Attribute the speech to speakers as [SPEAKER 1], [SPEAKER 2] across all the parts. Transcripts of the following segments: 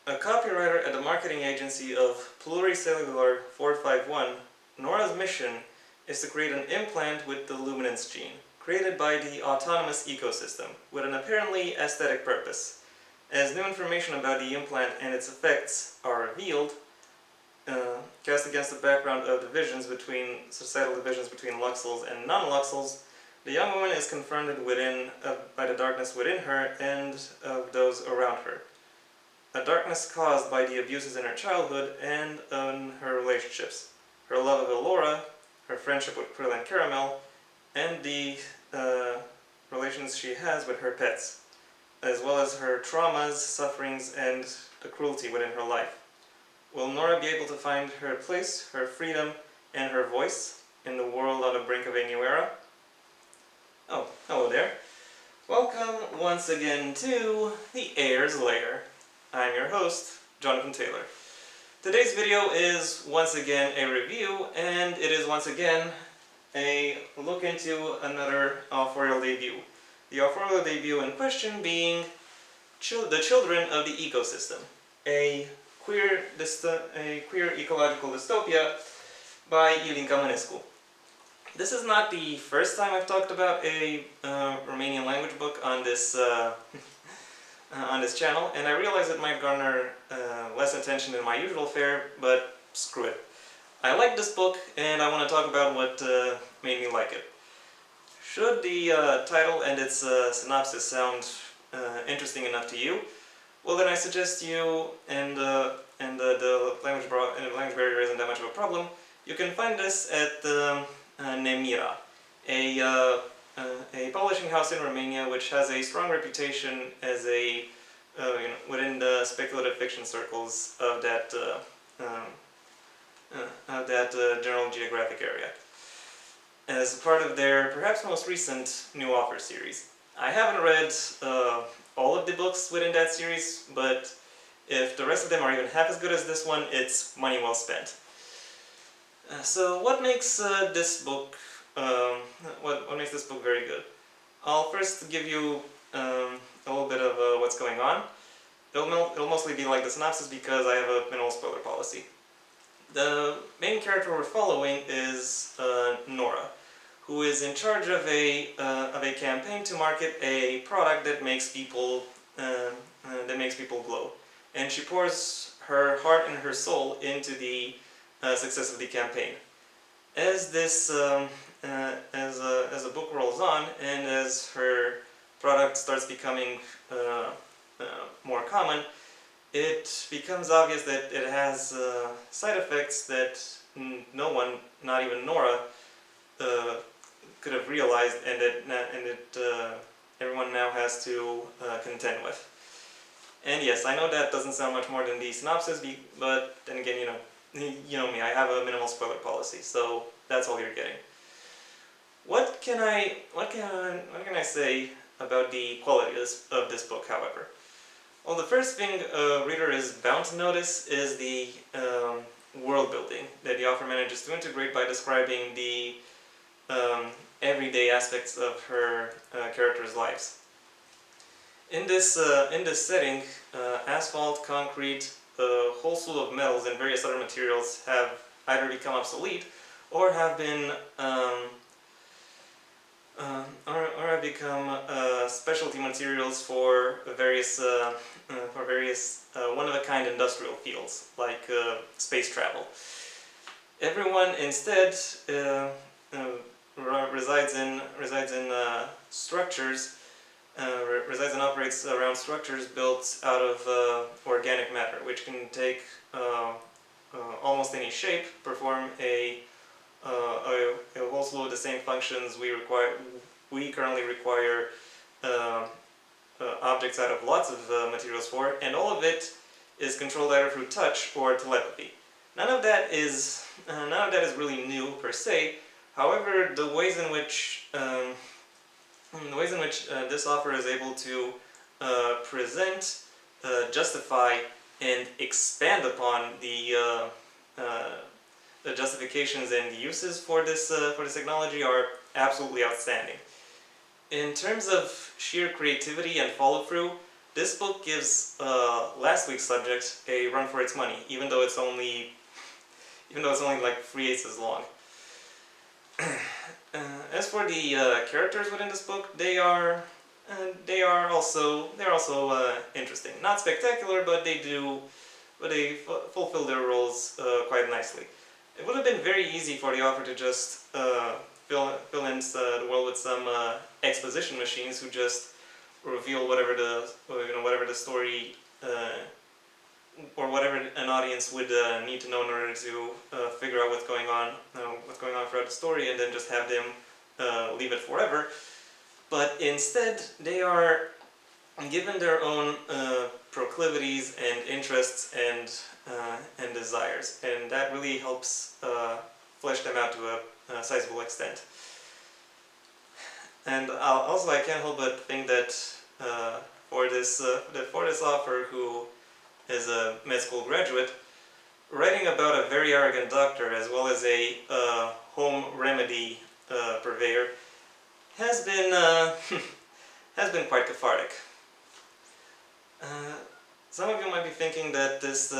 [SPEAKER 1] A copywriter at the marketing agency of Pluricellular 451, Nora's mission is to create an implant with the luminance gene, created by the autonomous ecosystem, with an apparently aesthetic purpose. As new information about the implant and its effects are revealed, cast against the background of societal divisions between Luxels and non-Luxels, the young woman is confronted by the darkness within her and of those around her. A darkness caused by the abuses in her childhood and in her relationships. Her love of Elora, her friendship with Krill and Caramel, and the relations she has with her pets, as well as her traumas, sufferings, and the cruelty within her life. Will Nora be able to find her place, her freedom, and her voice in the world on the brink of a new era? Oh, hello there. Welcome once again to the Heir's Lair. I'm your host, Jonathan Taylor. Today's video is once again a review, and it is once again a look into another authorial debut. The authorial debut in question being The Children of the Ecosystem, a queer ecological dystopia by Ilinca Mănescu. This is not the first time I've talked about a Romanian language book on this on this channel, and I realize it might garner less attention than my usual fare, but screw it. I like this book, and I want to talk about what made me like it. Should the title and its synopsis sound interesting enough to you, well then I suggest you, and the language barrier isn't that much of a problem, you can find this at Nemira, a publishing house in Romania which has a strong reputation as within the speculative fiction circles of that General Geographic area, as part of their perhaps most recent new author series. I haven't read all of the books within that series, but if the rest of them are even half as good as this one, it's money well spent. So what makes this book what makes this book very good? I'll first give you a little bit of what's going on. It'll mostly be like the synopsis because I have a minimal spoiler policy. The main character we're following is Nora, who is in charge of a campaign to market a product that makes people glow, and she pours her heart and her soul into the success of the campaign. As this as the book rolls on, and as her product starts becoming more common, it becomes obvious that it has side effects that no one, not even Nora, could have realized, and that everyone now has to contend with. And yes, I know that doesn't sound much more than the synopsis, but then again, you know me, I have a minimal spoiler policy, so that's all you're getting. What can I say about the quality of this book, however? Well, the first thing a reader is bound to notice is the world building that the author manages to integrate by describing the everyday aspects of her characters' lives. In this setting, asphalt, concrete, a whole slew of metals and various other materials have either become obsolete or have been specialty materials for various one-of-a-kind industrial fields, like space travel. Everyone instead resides and operates around structures built out of organic matter, which can take almost any shape, perform a whole slew of the same functions we currently require objects out of lots of materials for, and all of it is controlled either through touch or telepathy. None of that is really new per se. However, the ways in which this author is able to present, justify, and expand upon the justifications and the uses for this technology are absolutely outstanding. In terms of sheer creativity and follow-through, this book gives last week's subject a run for its money, even though it's only like 3/8 as long. As for the characters within this book, they're also interesting. Not spectacular, but they fulfill their roles quite nicely. It would have been very easy for the author to just fill in the world with some exposition machines who just reveal whatever the story or whatever an audience would need to know in order to figure out what's going on throughout the story, and then just have them leave it forever. But instead, they are given their own proclivities and interests and desires, and that really helps flesh them out to a sizable extent. And also, I can't help but think that for this author, who is a med school graduate, writing about a very arrogant doctor as well as a home remedy purveyor has been quite cathartic. Some of you might be thinking that this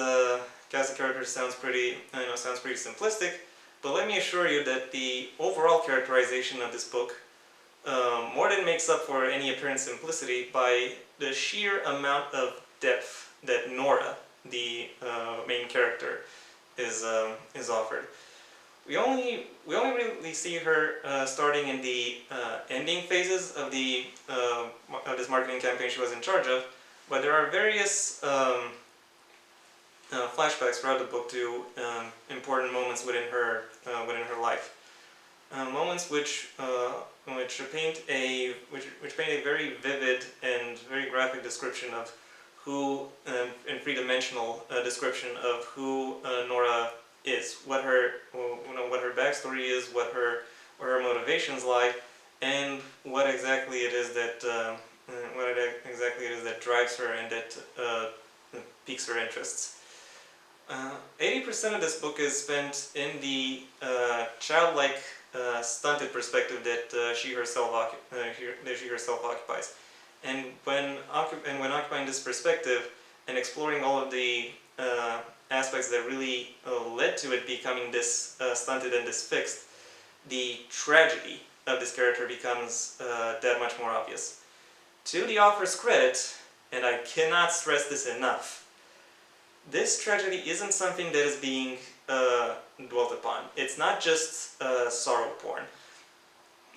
[SPEAKER 1] cast of characters sounds pretty simplistic, but let me assure you that the overall characterization of this book more than makes up for any apparent simplicity by the sheer amount of depth that Nora, the main character, is offered. We only really see her starting in the ending phases of this marketing campaign she was in charge of, but there are various flashbacks throughout the book to important moments within her life. Moments which paint a very vivid and very graphic description of who, and three-dimensional description of who Nora is, what her backstory is, where her motivations lie, and what exactly it is that drives her and that piques her interests. 80% of this book is spent in the childlike, stunted perspective that she herself occupies. And when occupying this perspective and exploring all of the aspects that really led to it becoming this stunted and this fixed, the tragedy of this character becomes that much more obvious. To the author's credit, and I cannot stress this enough, this tragedy isn't something that is being dwelt upon. It's not just sorrow porn.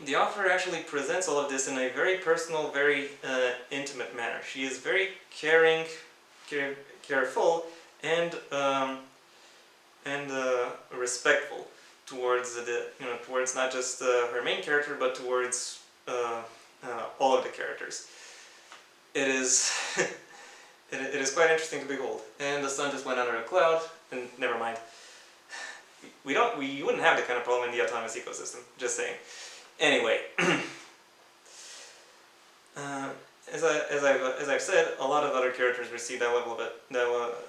[SPEAKER 1] The author actually presents all of this in a very personal, very intimate manner. She is very caring, careful, and respectful towards towards not just her main character, but towards all of the characters. It is it is quite interesting to behold. And the sun just went under a cloud, and never mind. We wouldn't have that kind of problem in the autonomous ecosystem. Just saying. Anyway, as I've said, a lot of other characters receive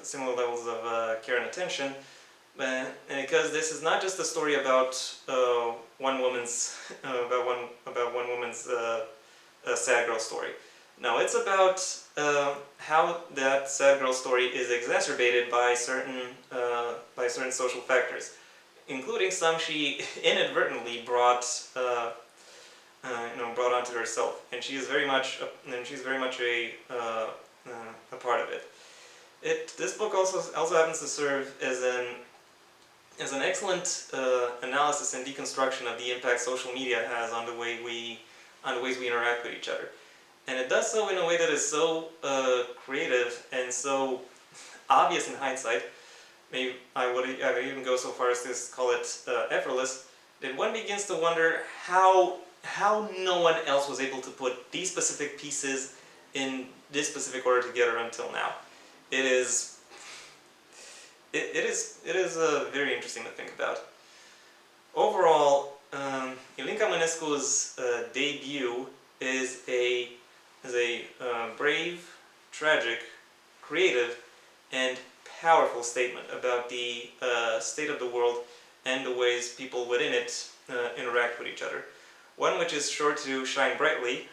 [SPEAKER 1] similar levels of care and attention, and because this is not just a story about one woman's sad girl story. No, it's about how that sad girl story is exacerbated by certain social factors, including some she inadvertently brought onto herself, and she's very much a part of it. This book also happens to serve as an excellent analysis and deconstruction of the impact social media has on the ways we interact with each other, and it does so in a way that is so creative and so obvious in hindsight. Maybe I would even go so far as to call it effortless, that one begins to wonder how no one else was able to put these specific pieces in this specific order together until now. It is very interesting to think about. Overall, Ilinca Mănescu's debut is a brave, tragic, creative, and powerful statement about the state of the world and the ways people within it interact with each other. One which is sure to shine brightly,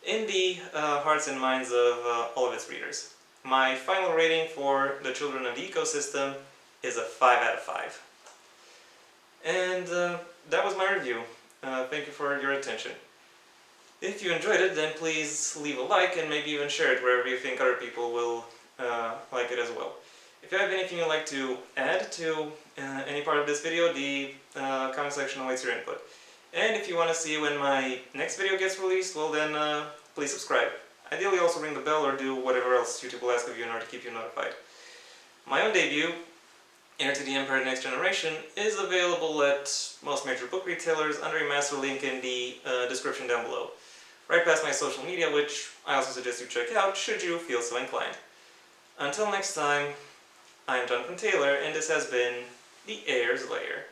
[SPEAKER 1] in the hearts and minds of all of its readers. My final rating for The Children of the Ecosystem is a 5 out of 5. And that was my review. Thank you for your attention. If you enjoyed it, then please leave a like and maybe even share it wherever you think other people will like it as well. If you have anything you'd like to add to any part of this video, the comment section awaits your input. And if you want to see when my next video gets released, well then please subscribe. Ideally also ring the bell or do whatever else YouTube will ask of you in order to keep you notified. My own debut, Heir to the Empire: The Next Generation, is available at most major book retailers under a master link in the description down below. Right past my social media, which I also suggest you check out should you feel so inclined. Until next time, I am Jonathan Taylor, and this has been the Heir's Lair.